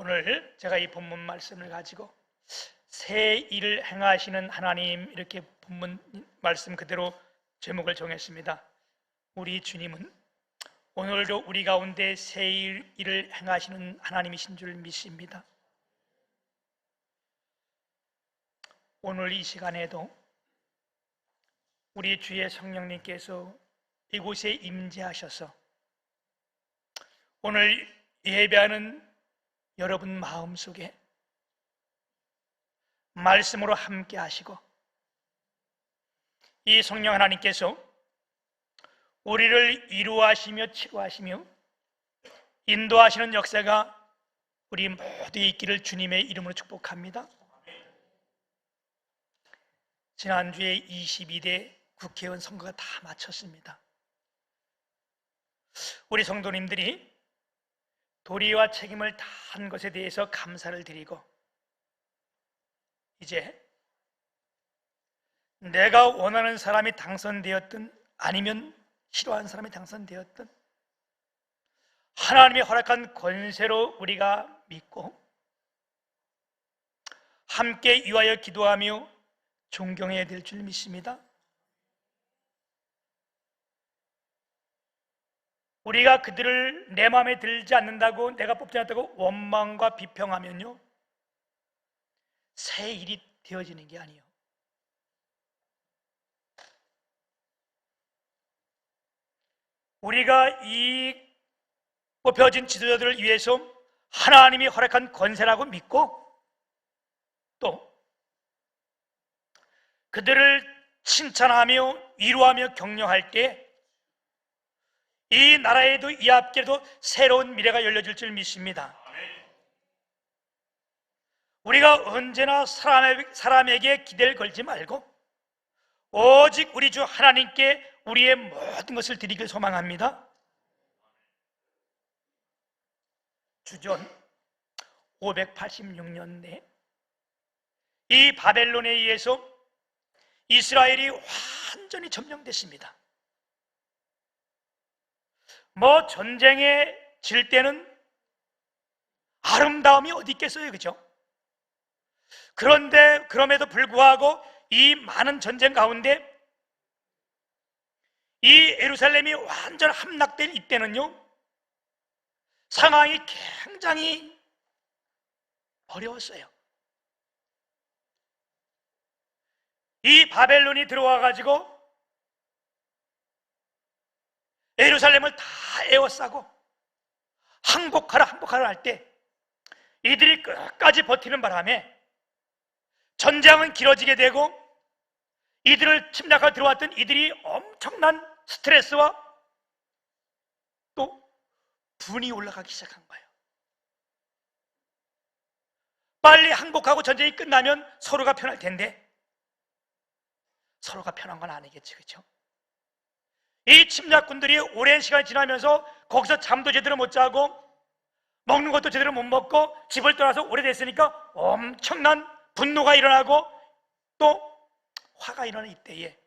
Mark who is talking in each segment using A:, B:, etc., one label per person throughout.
A: 오늘 제가 이 본문 말씀을 가지고 새 일을 행하시는 하나님, 이렇게 본문 말씀 그대로 제목을 정했습니다. 우리 주님은 오늘도 우리 가운데 새 일을 행하시는 하나님이신 줄 믿습니다. 오늘 이 시간에도 우리 주의 성령님께서 이곳에 임재하셔서 오늘 예배하는 여러분 마음속에 말씀으로 함께 하시고, 이 성령 하나님께서 우리를 위로하시며 치료하시며 인도하시는 역사가 우리 모두에 있기를 주님의 이름으로 축복합니다. 지난주에 22대 국회의원 선거가 다 마쳤습니다. 우리 성도님들이 도리와 책임을 다한 것에 대해서 감사를 드리고, 이제 내가 원하는 사람이 당선되었든 아니면 싫어하는 사람이 당선되었든 하나님이 허락한 권세로 우리가 믿고 함께 위하여 기도하며 존경해야 될 줄 믿습니다. 우리가 그들을 내 마음에 들지 않는다고, 내가 뽑지 않았다고 원망과 비평하면요, 새 일이 되어지는 게 아니에요. 우리가 이 뽑혀진 지도자들을 위해서 하나님이 허락한 권세라고 믿고, 또 그들을 칭찬하며 위로하며 격려할 때 이 나라에도 이 앞길에도 새로운 미래가 열려질 줄 믿습니다. 우리가 언제나 사람에게 기대를 걸지 말고 오직 우리 주 하나님께 우리의 모든 것을 드리길 소망합니다. 주전 586년에 이 바벨론에 의해서 이스라엘이 완전히 점령됐습니다. 전쟁에 질 때는 아름다움이 어디 있겠어요, 그죠? 그런데 그럼에도 불구하고 이 많은 전쟁 가운데 이 예루살렘이 완전 함락될 이때는요, 상황이 굉장히 어려웠어요. 이 바벨론이 들어와 가지고 예루살렘을 다 에워싸고 항복하라 할 때 이들이 끝까지 버티는 바람에 전쟁은 길어지게 되고, 이들을 침략하러 들어왔던 이들이 엄청난 스트레스와 또 분이 올라가기 시작한 거예요. 빨리 항복하고 전쟁이 끝나면 서로가 편할 텐데 서로가 편한 건 아니겠지, 그렇죠? 이 침략군들이 오랜 시간이 지나면서 거기서 잠도 제대로 못 자고 먹는 것도 제대로 못 먹고 집을 떠나서 오래됐으니까 엄청난 분노가 일어나고 또 화가 일어나는 이때에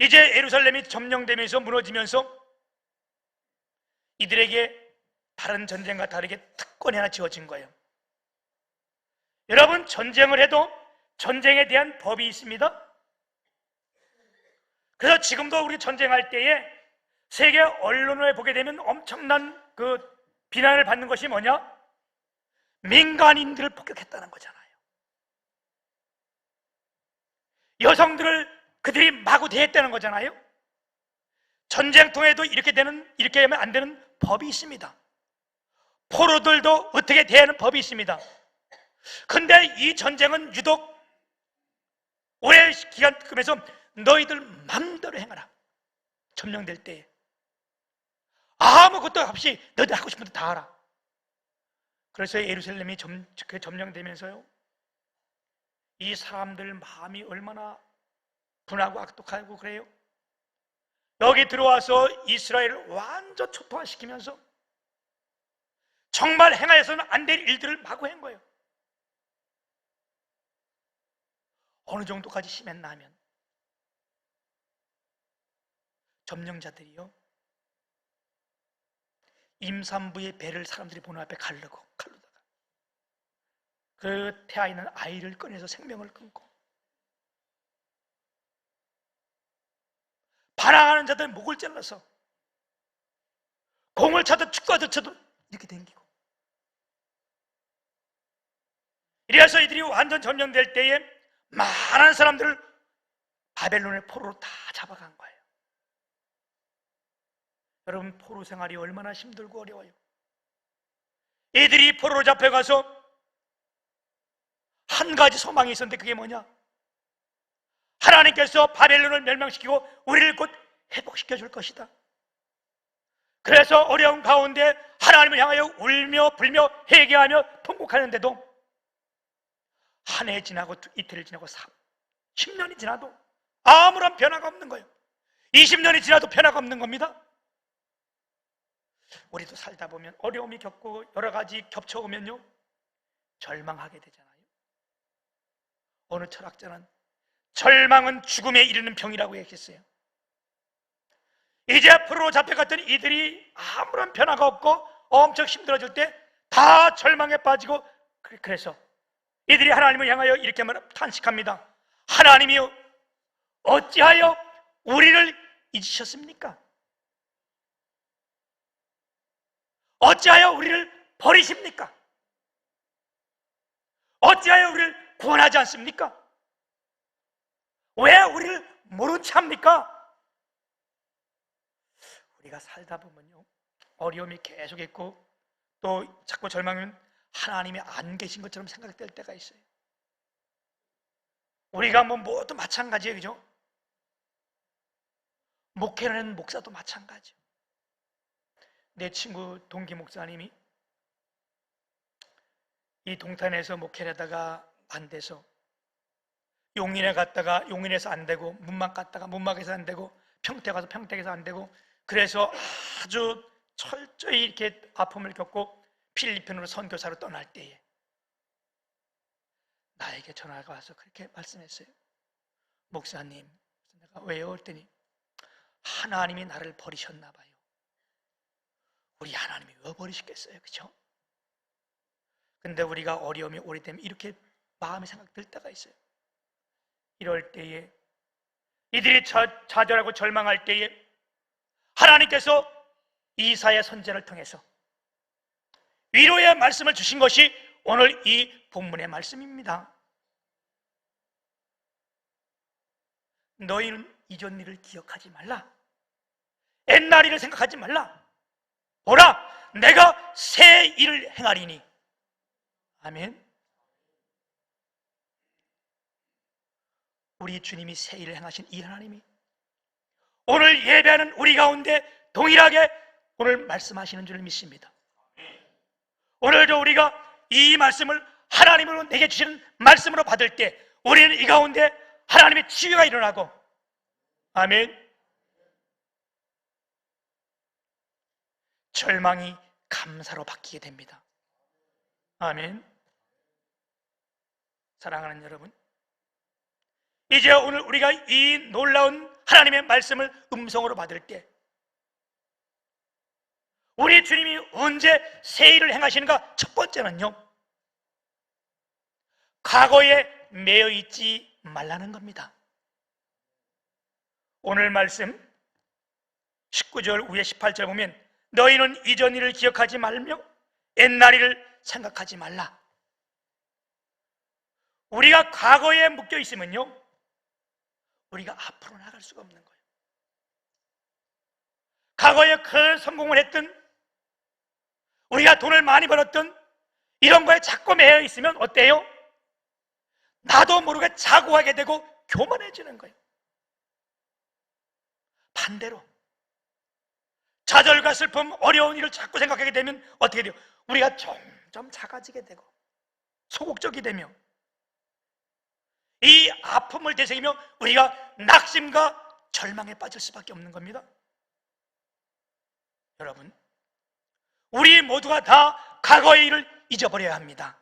A: 이제 예루살렘이 점령되면서 무너지면서 이들에게 다른 전쟁과 다르게 특권이 하나 지어진 거예요. 여러분, 전쟁을 해도 전쟁에 대한 법이 있습니다. 그래서 지금도 우리 전쟁할 때에 세계 언론을 보게 되면 엄청난 그 비난을 받는 것이 뭐냐? 민간인들을 폭격했다는 거잖아요. 여성들을 그들이 마구 대했다는 거잖아요. 전쟁통에도 이렇게 하면 안 되는 법이 있습니다. 포로들도 어떻게 대하는 법이 있습니다. 근데 이 전쟁은 유독 오랜 기간 끄면서 너희들 맘대로 행하라. 점령될 때 아무것도 없이 너희들 하고 싶은 대로 다 하라. 그래서 예루살렘이 점령되면서요, 이 사람들 마음이 얼마나 분하고 악독하고 그래요. 여기 들어와서 이스라엘을 완전 초토화시키면서 정말 행하여서는 안 될 일들을 마구 한 거예요. 어느 정도까지 심했나 하면 점령자들이요, 임산부의 배를 사람들이 보는 앞에 칼르다가 그 태아 있는 아이를 꺼내서 생명을 끊고, 반항하는 자들 목을 잘라서 공을 차듯 축구하듯 쳐도 이렇게 댕기고, 이래서 이들이 완전 점령될 때에 많은 사람들을 바벨론의 포로로 다 잡아간 거예요. 여러분, 포로 생활이 얼마나 힘들고 어려워요. 이들이 포로로 잡혀가서 한 가지 소망이 있었는데, 그게 뭐냐? 하나님께서 바벨론을 멸망시키고 우리를 곧 회복시켜 줄 것이다. 그래서 어려운 가운데 하나님을 향하여 울며 불며 회개하며 통곡하는데도 한 해 지나고 이틀 지나고 10년이 지나도 아무런 변화가 없는 거예요. 20년이 지나도 변화가 없는 겁니다. 우리도 살다 보면 어려움이 겪고 여러 가지 겹쳐오면요, 절망하게 되잖아요. 어느 철학자는 절망은 죽음에 이르는 병이라고 얘기했어요. 이제 포로로 잡혀갔던 이들이 아무런 변화가 없고 엄청 힘들어질 때 다 절망에 빠지고, 그래서 이들이 하나님을 향하여 이렇게 탄식합니다. 하나님이여, 어찌하여 우리를 잊으셨습니까? 어찌하여 우리를 버리십니까? 어찌하여 우리를 구원하지 않습니까? 왜 우리를 모른 채 합니까? 우리가 살다 보면요, 어려움이 계속 있고 또 자꾸 절망하면 하나님이 안 계신 것처럼 생각될 때가 있어요. 우리가 모두 마찬가지예요, 그죠? 목회하는 목사도 마찬가지예요. 내 친구 동기 목사님이 이 동탄에서 목회를 하다가 안 돼서 용인에 갔다가 용인에서 안 되고, 문막 갔다가 문막에서 안 되고, 평택 가서 평택에서 안 되고, 그래서 아주 철저히 이렇게 아픔을 겪고 필리핀으로 선교사로 떠날 때에 나에게 전화가 와서 그렇게 말씀했어요. 목사님, 내가 왜요? 그랬더니 하나님이 나를 버리셨나 봐요. 우리 하나님이 왜 버리시겠어요, 그렇죠? 근데 우리가 어려움이 오래되면 이렇게 마음의 생각 들 때가 있어요. 이럴 때에 이들이 좌절하고 절망할 때에 하나님께서 이사야 선지자를 통해서 위로의 말씀을 주신 것이 오늘 이 본문의 말씀입니다. 너희는 이전 일을 기억하지 말라. 옛날 일을 생각하지 말라. 보라, 내가 새 일을 행하리니. 아멘. 우리 주님이 새 일을 행하신 이 하나님이 오늘 예배하는 우리 가운데 동일하게 오늘 말씀하시는 줄 믿습니다. 오늘도 우리가 이 말씀을 하나님으로 내게 주시는 말씀으로 받을 때 우리는 이 가운데 하나님의 치유가 일어나고, 아멘, 절망이 감사로 바뀌게 됩니다. 아멘. 사랑하는 여러분, 이제 오늘 우리가 이 놀라운 하나님의 말씀을 음성으로 받을 때 우리 주님이 언제 새 일을 행하시는가? 첫 번째는요, 과거에 매여 있지 말라는 겁니다. 오늘 말씀 19절 후에 18절 보면 너희는 이전 일을 기억하지 말며 옛날 일을 생각하지 말라. 우리가 과거에 묶여 있으면요, 우리가 앞으로 나갈 수가 없는 거예요. 과거에 큰 성공을 했던, 우리가 돈을 많이 벌었던 이런 거에 자꾸 매여 있으면 어때요? 나도 모르게 자고하게 되고 교만해지는 거예요. 반대로 좌절과 슬픔, 어려운 일을 자꾸 생각하게 되면 어떻게 돼요? 우리가 점점 작아지게 되고 소극적이 되며 이 아픔을 되새기며 우리가 낙심과 절망에 빠질 수밖에 없는 겁니다. 여러분, 우리 모두가 다 과거의 일을 잊어버려야 합니다.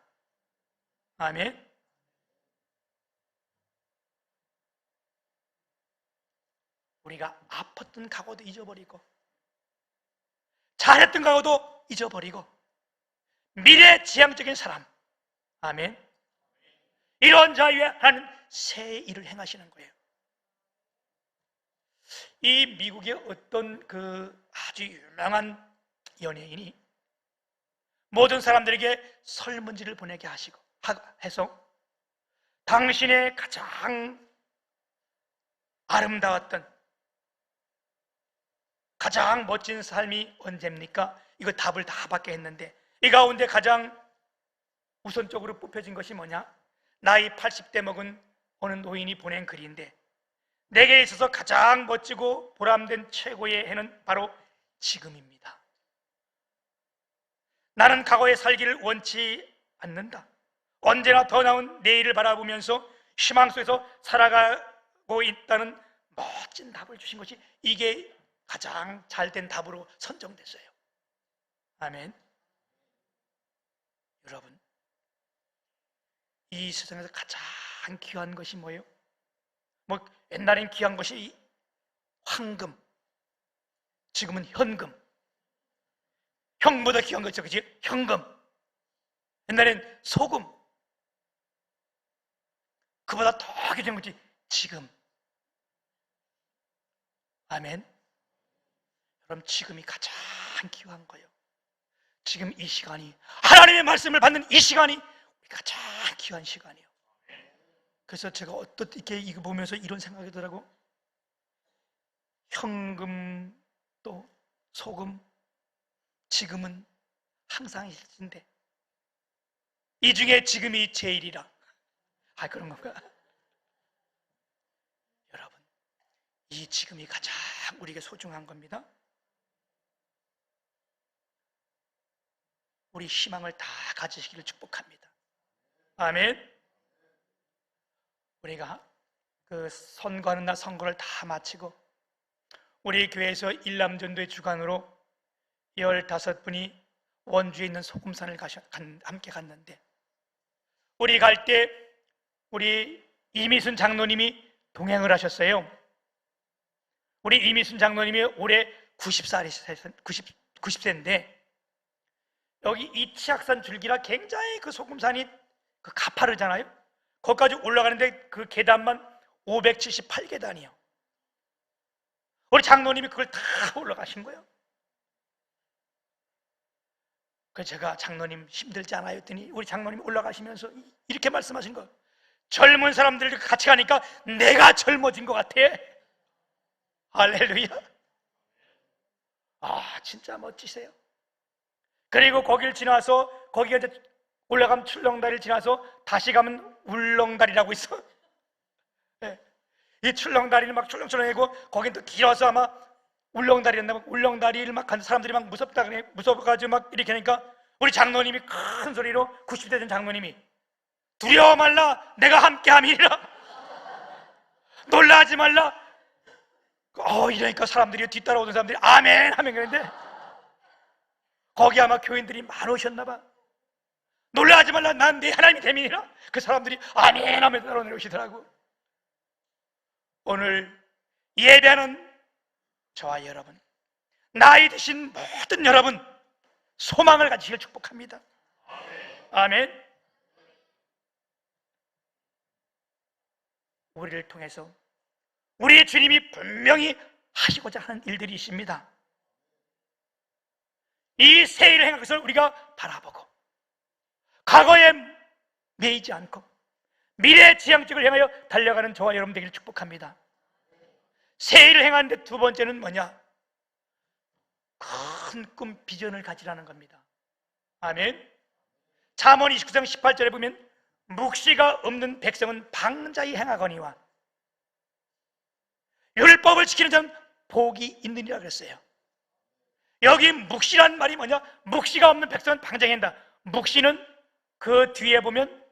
A: 아멘. 우리가 아팠던 과거도 잊어버리고 잘했던 거하고도 잊어버리고 미래지향적인 사람, 아멘, 이런 자 위에 하나님 새 일을 행하시는 거예요. 이 미국의 어떤 그 아주 유명한 연예인이 모든 사람들에게 설문지를 보내게 하시고 해서 당신의 가장 아름다웠던, 가장 멋진 삶이 언제입니까? 이거 답을 다 받게 했는데 이 가운데 가장 우선적으로 뽑혀진 것이 뭐냐? 나이 80대 먹은 어느 노인이 보낸 글인데, 내게 있어서 가장 멋지고 보람된 최고의 해는 바로 지금입니다. 나는 과거에 살기를 원치 않는다. 언제나 더 나은 내일을 바라보면서 희망 속에서 살아가고 있다는 멋진 답을 주신 것이, 이게 가장 잘된 답으로 선정됐어요. 아멘. 여러분, 이 세상에서 가장 귀한 것이 뭐예요? 뭐 옛날엔 귀한 것이 황금, 지금은 현금. 형보다 귀한 거죠, 그치? 현금. 옛날엔 소금. 그보다 더 귀한 것이 지금. 아멘. 여러분, 지금이 가장 귀한 거예요. 지금 이 시간이, 하나님의 말씀을 받는 이 시간이 가장 귀한 시간이에요. 그래서 제가 어떻게 이거 보면서 이런 생각이 들더라고. 현금 또 소금, 지금은 항상 있는데 이 중에 지금이 제일이라. 그런 건가? 여러분, 이 지금이 가장 우리에게 소중한 겁니다. 우리 희망을 다 가지시기를 축복합니다. 아멘. 우리가 그 선거하는 날 선거를 다 마치고 우리 교회에서 일남전도의 주관으로 15분이 원주에 있는 소금산을 함께 갔는데, 우리 갈 때 우리 이미순 장로님이 동행을 하셨어요. 우리 이미순 장로님이 올해 90세인데 여기 이 치악산 줄기라 굉장히 그 소금산이 그 가파르잖아요. 거기까지 올라가는데 그 계단만 578계단이요. 우리 장로님이 그걸 다 올라가신 거예요. 그래서 제가 장로님 힘들지 않아요? 했더니 우리 장로님이 올라가시면서 이렇게 말씀하신 거예요. 젊은 사람들과 같이 가니까 내가 젊어진 것 같아. 할렐루야. 진짜 멋지세요. 그리고 거길 지나서, 거기가 이제 올라가면 출렁다리를 지나서 다시 가면 울렁다리라고 있어. 네. 이 출렁다리를 막 출렁출렁하고 거긴 또 길어서 아마 울렁다리였나 봐. 울렁다리를 막 가는 사람들이 막 무섭다 그래. 무서워가지고 막 이렇게 하니까 우리 장로님이 큰 소리로, 90대 된 장로님이, 두려워 말라, 내가 함께 함이라. 놀라지 말라. 이러니까 사람들이, 뒤따라오는 사람들이 아멘 하면 그랬는데, 거기 아마 교인들이 많으셨나 봐. 놀라지 말라, 난 네 하나님이 됨이니라. 그 사람들이 아멘 하면서 따라오시더라고. 오늘 예배하는 저와 여러분, 나이 드신 모든 여러분, 소망을 가지시길 축복합니다. 아멘. 우리를 통해서 우리의 주님이 분명히 하시고자 하는 일들이 있습니다. 이 새 일을 행할 것을 우리가 바라보고 과거에 매이지 않고 미래 지향적을 행하여 달려가는 저와 여러분 되기를 축복합니다. 새 일을 행하는데 두 번째는 뭐냐? 큰 꿈, 비전을 가지라는 겁니다. 아멘. 잠언 29장 18절에 보면 묵시가 없는 백성은 방자히 행하거니와 율법을 지키는 자는 복이 있느니라 그랬어요. 여기 묵시란 말이 뭐냐? 묵시가 없는 백성은 방자히 한다. 묵시는 그 뒤에 보면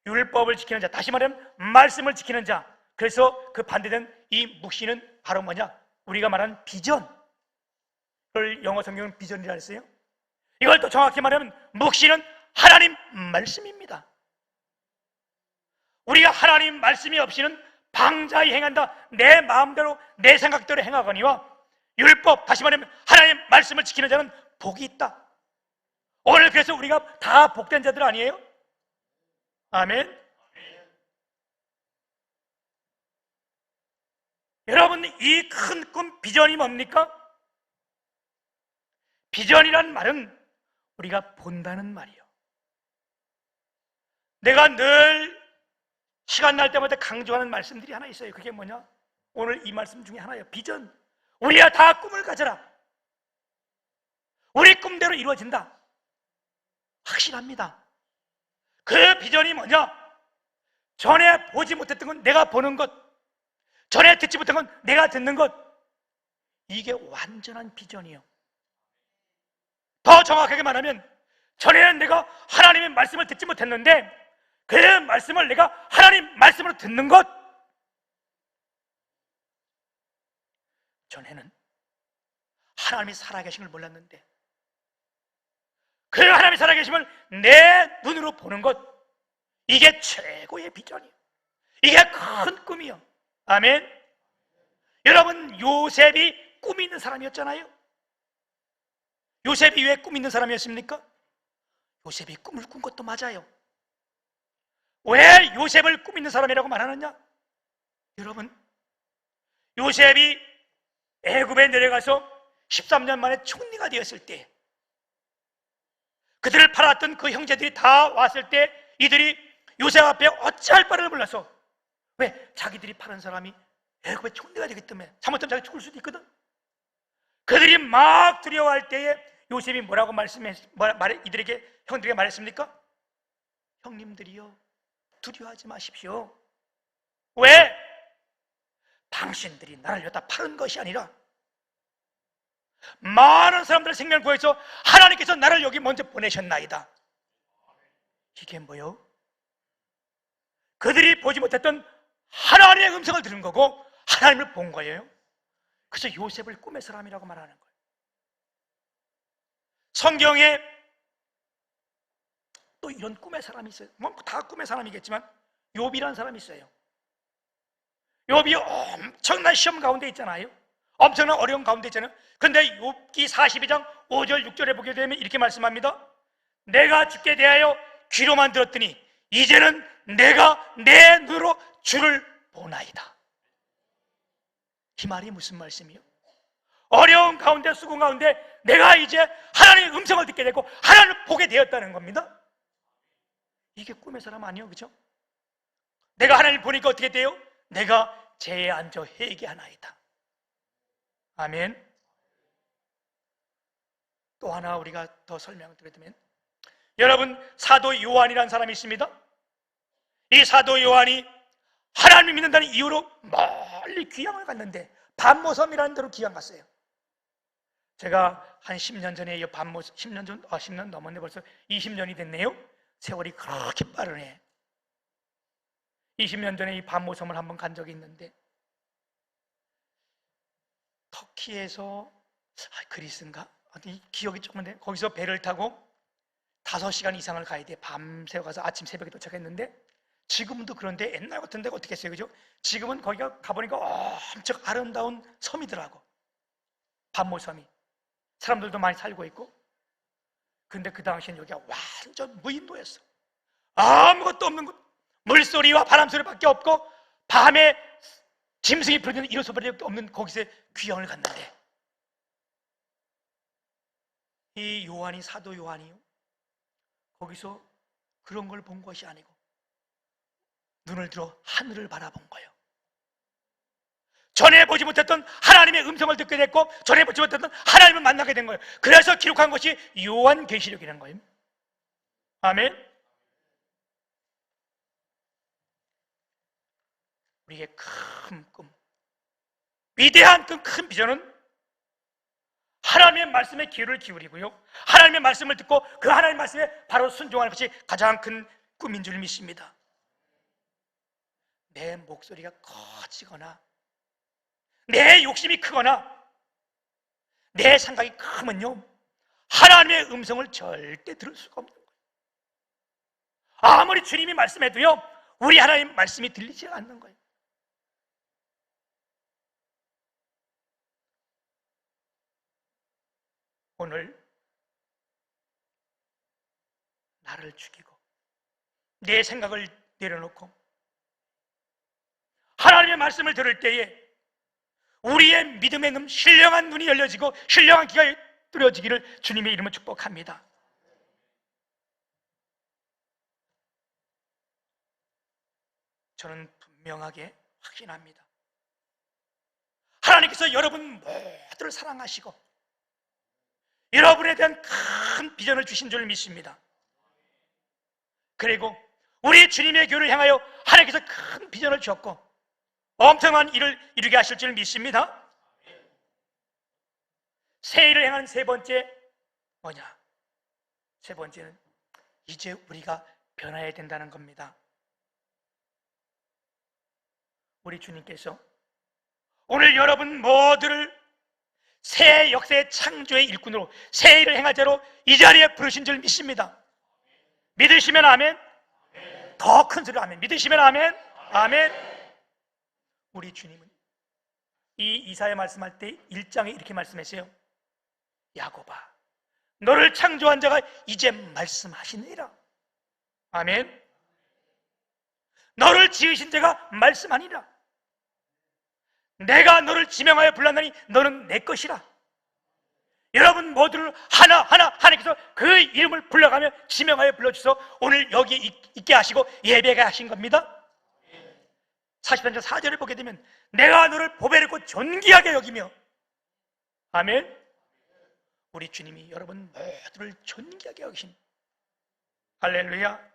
A: 율법을 지키는 자, 다시 말하면 말씀을 지키는 자. 그래서 그 반대된 이 묵시는 바로 뭐냐? 우리가 말하는 비전. 그걸 영어 성경은 비전이라 했어요. 이걸 또 정확히 말하면 묵시는 하나님 말씀입니다. 우리가 하나님 말씀이 없이는 방자히 행한다. 내 마음대로 내 생각대로 행하거니와 율법, 다시 말하면 하나님의 말씀을 지키는 자는 복이 있다. 오늘 그래서 우리가 다 복된 자들 아니에요? 아멘. 여러분, 이 큰 꿈, 비전이 뭡니까? 비전이란 말은 우리가 본다는 말이에요. 내가 늘 시간 날 때마다 강조하는 말씀들이 하나 있어요. 그게 뭐냐? 오늘 이 말씀 중에 하나예요. 비전. 우리가 다 꿈을 가져라. 우리 꿈대로 이루어진다. 확실합니다. 그 비전이 뭐냐? 전에 보지 못했던 건 내가 보는 것, 전에 듣지 못한 건 내가 듣는 것. 이게 완전한 비전이에요. 더 정확하게 말하면 전에는 내가 하나님의 말씀을 듣지 못했는데 그 말씀을 내가 하나님 말씀으로 듣는 것. 전에는 하나님이 살아계신 걸 몰랐는데 그 하나님이 살아계심을 내 눈으로 보는 것. 이게 최고의 비전이에요. 이게 큰 꿈이에요. 아멘. 여러분, 요셉이 꿈이 있는 사람이었잖아요. 요셉이 왜 꿈이 있는 사람이었습니까? 요셉이 꿈을 꾼 것도 맞아요. 왜 요셉을 꿈 있는 사람이라고 말하느냐? 여러분, 요셉이 애굽에 내려가서 13년 만에 총리가 되었을 때 그들을 팔았던 그 형제들이 다 왔을 때 이들이 요셉 앞에 어찌할 바를 몰라서, 왜? 자기들이 파는 사람이 애굽의 총리가 되기 때문에 잘못하면 자기 죽을 수도 있거든. 그들이 막 두려워할 때에 요셉이 뭐라고 이들에게, 형들에게 말했습니까? 형님들이요, 두려워하지 마십시오. 왜? 당신들이 나를 여기다 파는 것이 아니라 많은 사람들의 생명을 구해서 하나님께서 나를 여기 먼저 보내셨나이다. 이게 뭐요? 그들이 보지 못했던 하나님의 음성을 들은 거고 하나님을 본 거예요. 그래서 요셉을 꿈의 사람이라고 말하는 거예요. 성경에 또 이런 꿈의 사람이 있어요. 뭐 다 꿈의 사람이겠지만 욥이라는 사람이 있어요. 욥이 엄청난 시험 가운데 있잖아요. 엄청난 어려움 가운데 있잖아요. 그런데 욥기 42장 5절 6절에 보게 되면 이렇게 말씀합니다. 내가 주께 대하여 귀로만 들었더니 이제는 내가 내 눈으로 주를 보나이다. 이 말이 무슨 말씀이요? 어려운 가운데, 수고 가운데 내가 이제 하나님의 음성을 듣게 되고 하나님을 보게 되었다는 겁니다. 이게 꿈의 사람 아니에요, 그죠? 내가 하나님을 보니까 어떻게 돼요? 내가 재에 앉아 회개하나이다. 아멘. 또 하나 우리가 더 설명을 드리면, 여러분, 사도 요한이라는 사람이 있습니다. 이 사도 요한이 하나님을 믿는다는 이유로 멀리 귀향을 갔는데 반모섬이라는 데로 귀향 갔어요. 제가 한 10년 전에 이 반모섬, 10년 넘었네. 벌써 20년이 됐네요. 세월이 그렇게 빠르네. 20년 전에 이 반모섬을 한번 간 적이 있는데, 터키에서 그리스인가? 기억이 조금 돼. 거기서 배를 타고 5시간 이상을 가야 돼. 밤새 가서 아침 새벽에 도착했는데, 지금도 그런데 옛날 같은 데가 어떻게 했어요, 그죠? 지금은 거기가 가보니까 엄청 아름다운 섬이더라고. 반모섬이. 사람들도 많이 살고 있고. 근데 그 당시엔 여기가 완전 무인도였어. 아무것도 없는 곳. 물소리와 바람소리밖에 없고 밤에 짐승이 부르는 이런 소리밖에 없는 거기서 귀향을 갔는데, 이 요한이, 사도 요한이요, 거기서 그런 걸 본 것이 아니고 눈을 들어 하늘을 바라본 거예요. 전에 보지 못했던 하나님의 음성을 듣게 됐고 전에 보지 못했던 하나님을 만나게 된 거예요. 그래서 기록한 것이 요한계시록이라는 거예요. 아멘. 우리의 큰 꿈, 위대한 큰 비전은 하나님의 말씀에 귀를 기울이고요, 하나님의 말씀을 듣고 그 하나님의 말씀에 바로 순종하는 것이 가장 큰 꿈인 줄 믿습니다. 내 목소리가 커지거나 내 욕심이 크거나 내 생각이 크면요, 하나님의 음성을 절대 들을 수가 없는 거예요. 아무리 주님이 말씀해도요, 우리 하나님 말씀이 들리지 않는 거예요. 오늘 나를 죽이고 내 생각을 내려놓고 하나님의 말씀을 들을 때에 우리의 믿음의 신령한 눈이 열려지고 신령한 귀가 뚫어지기를 주님의 이름으로 축복합니다. 저는 분명하게 확신합니다. 하나님께서 여러분 모두를 사랑하시고 여러분에 대한 큰 비전을 주신 줄 믿습니다. 그리고 우리 주님의 교회를 향하여 하나님께서 큰 비전을 주었고 엄청난 일을 이루게 하실 줄 믿습니다. 새 일을 행하는 세 번째 뭐냐? 세 번째는 이제 우리가 변화해야 된다는 겁니다. 우리 주님께서 오늘 여러분 모두를 새 역사의 창조의 일꾼으로 새 일을 행할 자로 이 자리에 부르신 줄 믿습니다. 믿으시면 아멘. 더 큰 소리로 아멘. 믿으시면 아멘. 아멘. 우리 주님은 이 이사야 말씀할 때 1장에 이렇게 말씀했어요. 야곱아, 너를 창조한 자가 이제 말씀하시느니라. 아멘. 너를 지으신 자가 말씀하니라. 내가 너를 지명하여 불렀나니 너는 내 것이라. 여러분 모두를 하나하나 하나님께서 그 이름을 불러가며 지명하여 불러주셔서 오늘 여기 있게 하시고 예배가 하신 겁니다. 43절 4절을 보게 되면 내가 너를 보배롭고 존귀하게 여기며, 아멘. 우리 주님이 여러분 모두를 존귀하게 여기신, 할렐루야.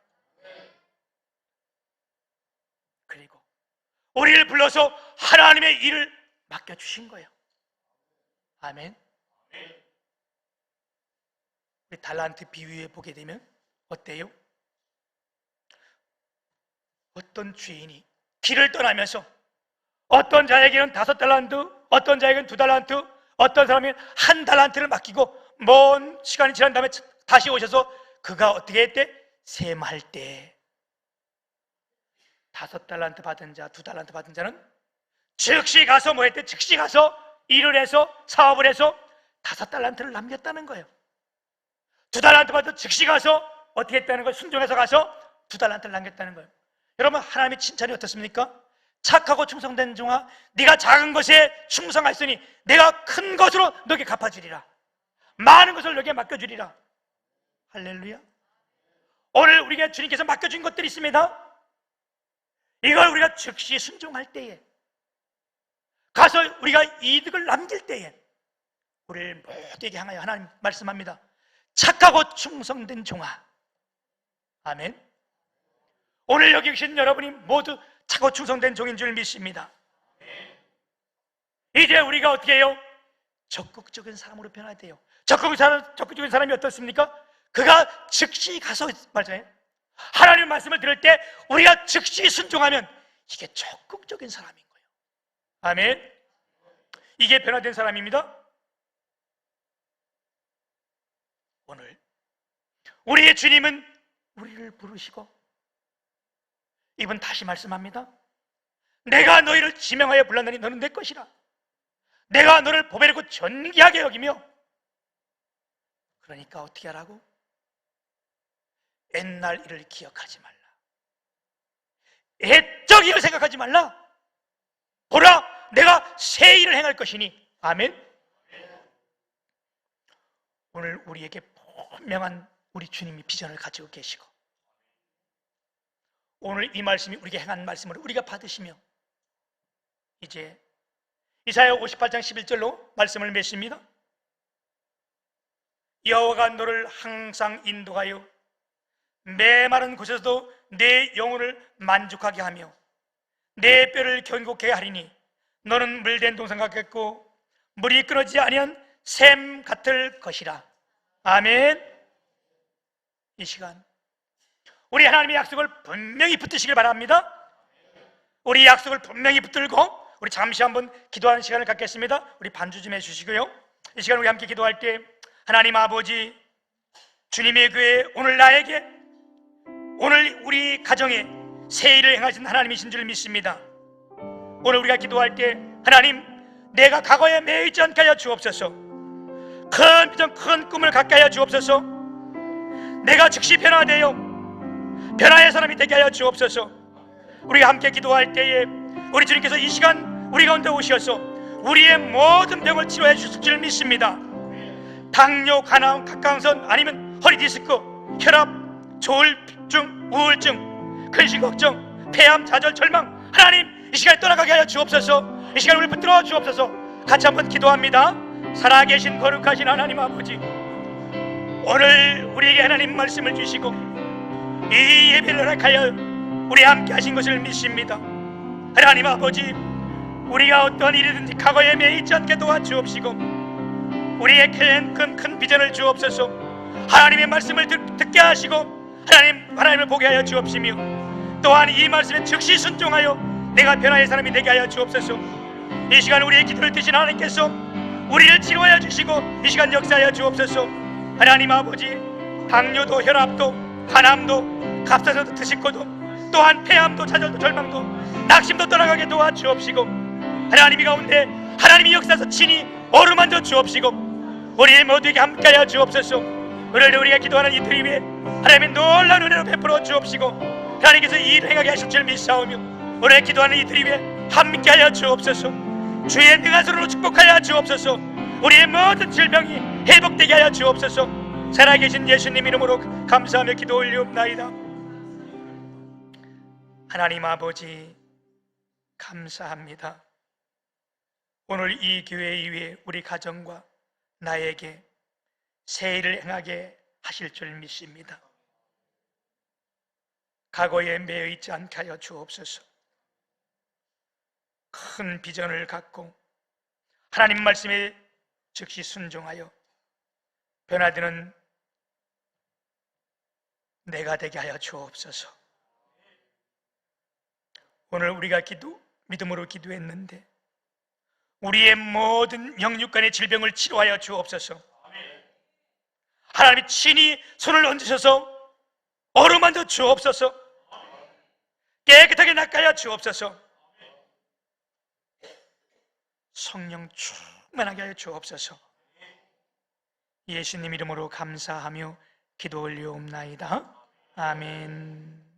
A: 그리고 우리를 불러서 하나님의 일을 맡겨주신 거예요. 아멘. 우리 달란트 비유에 보게 되면 어때요? 어떤 주인이 길을 떠나면서 어떤 자에게는 5달란트, 어떤 자에게는 2달란트, 어떤 사람이 1달란트를 맡기고 먼 시간이 지난 다음에 다시 오셔서 그가 어떻게 했대? 셈할 때 5달란트 받은 자, 2달란트 받은 자는 즉시 가서 뭐 했대? 즉시 가서 일을 해서 사업을 해서 5달란트를 남겼다는 거예요. 2달란트 받은 즉시 가서 어떻게 했다는 거예요? 순종해서 가서 2달란트를 남겼다는 거예요. 여러분, 하나님의 칭찬이 어떻습니까? 착하고 충성된 종아, 네가 작은 것에 충성하였으니 내가 큰 것으로 너에게 갚아주리라. 많은 것을 너에게 맡겨주리라. 할렐루야. 오늘 우리가 주님께서 맡겨준 것들이 있습니다. 이걸 우리가 즉시 순종할 때에, 가서 우리가 이득을 남길 때에 우리를 모두에게 향하여 하나님 말씀합니다. 착하고 충성된 종아. 아멘. 오늘 여기 계신 여러분이 모두 착하고 충성된 종인 줄 믿습니다. 이제 우리가 어떻게 해요? 적극적인 사람으로 변화해야 돼요. 적극적인 사람이 어떻습니까? 그가 즉시 가서 말이잖아요. 하나님의 말씀을 들을 때 우리가 즉시 순종하면 이게 적극적인 사람인 거예요. 아멘. 이게 변화된 사람입니다. 오늘 우리의 주님은 우리를 부르시고 이분 다시 말씀합니다. 내가 너희를 지명하여 불렀느니 너는 내 것이라. 내가 너를 보배롭고 존귀하게 여기며, 그러니까 어떻게 하라고? 옛날 일을 기억하지 말라. 옛적 일을 생각하지 말라. 보라, 내가 새 일을 행할 것이니. 아멘. 오늘 우리에게 분명한 우리 주님이 비전을 가지고 계시고, 오늘 이 말씀이 우리에게 행한 말씀을 우리가 받으시며, 이제 이사야 58장 11절로 말씀을 맺습니다. 여호와가 너를 항상 인도하여 메마른 곳에서도 내 영혼을 만족하게 하며 내 뼈를 견고케 하리니 너는 물된 동산 같겠고 물이 끊어지지 아니한 샘 같을 것이라. 아멘. 이 시간 우리 하나님의 약속을 분명히 붙드시길 바랍니다. 우리 약속을 분명히 붙들고 우리 잠시 한번 기도하는 시간을 갖겠습니다. 우리 반주 좀 해주시고요. 이 시간 우리 함께 기도할 때, 하나님 아버지, 주님의 교회, 오늘 나에게, 오늘 우리 가정에 새 일을 행하신 하나님이신 줄 믿습니다. 오늘 우리가 기도할 때, 하나님, 내가 과거에 매여 있지 않게 하여 주옵소서. 큰 비전, 큰 꿈을 갖게 하여 주옵소서. 내가 즉시 변화되어 변화의 사람이 되게 하여 주옵소서. 우리가 함께 기도할 때에 우리 주님께서 이 시간 우리 가운데 오셔서 우리의 모든 병을 치료해 주실 줄 믿습니다. 당뇨, 간암, 갑상선, 아니면 허리 디스크, 혈압, 조울증, 우울증, 근심 걱정, 폐암, 좌절, 절망, 하나님 이 시간에 떠나가게 하여 주옵소서. 이 시간에 우리 붙들어 주옵소서. 같이 한번 기도합니다. 살아계신 거룩하신 하나님 아버지, 오늘 우리에게 하나님 말씀을 주시고 이 예배를 허락하여 우리 함께 하신 것을 믿습니다. 하나님 아버지, 우리가 어떤 일이든지 과거에 매이지 않게 도와주옵시고 우리의 큰 비전을 주옵소서. 하나님의 말씀을 듣게 하시고 하나님을 보게 하여 주옵시며 또한 이 말씀에 즉시 순종하여 내가 변화의 사람이 되게 하여 주옵소서. 이 시간 우리의 기도를 드신 하나님께서 우리를 치료하여 주시고 이 시간 역사하여 주옵소서. 하나님 아버지, 당뇨도, 혈압도, 간암도, 갑상선도, 드시고도, 또한 폐암도, 좌절도, 절망도, 낙심도 떠나가게 도와주옵시고 하나님이 가운데 하나님이 역사에서 친히 어루만져 주옵시고 우리의 모두에게 함께하여 주옵소서. 오늘도 우리가 기도하는 이들 위에 하나님의 놀라운 은혜로 베풀어 주옵시고 하나님께서 이 일을 행하게 하실 줄 믿사오며 오늘 기도하는 이들 위에 함께하여 주옵소서. 주의 능한 손으로 축복하여 주옵소서. 우리의 모든 질병이 회복되게 하여 주옵소서. 살아계신 예수님 이름으로 감사하며 기도 올리옵나이다. 하나님 아버지, 감사합니다. 오늘 이 교회 위에 우리 가정과 나에게 새 일을 행하게 하실 줄 믿습니다. 과거에 매여 있지 않게 하여 주옵소서. 큰 비전을 갖고 하나님 말씀에 즉시 순종하여 변화되는 내가 되게 하여 주옵소서. 오늘 우리가 믿음으로 기도했는데 우리의 모든 영육간의 질병을 치료하여 주옵소서. 하나님이 친히 손을 얹으셔서 어루만져 주옵소서. 깨끗하게 닦아야 주옵소서. 성령 충만하게 하여 주옵소서. 예수님 이름으로 감사하며 기도 올리옵나이다. 아멘.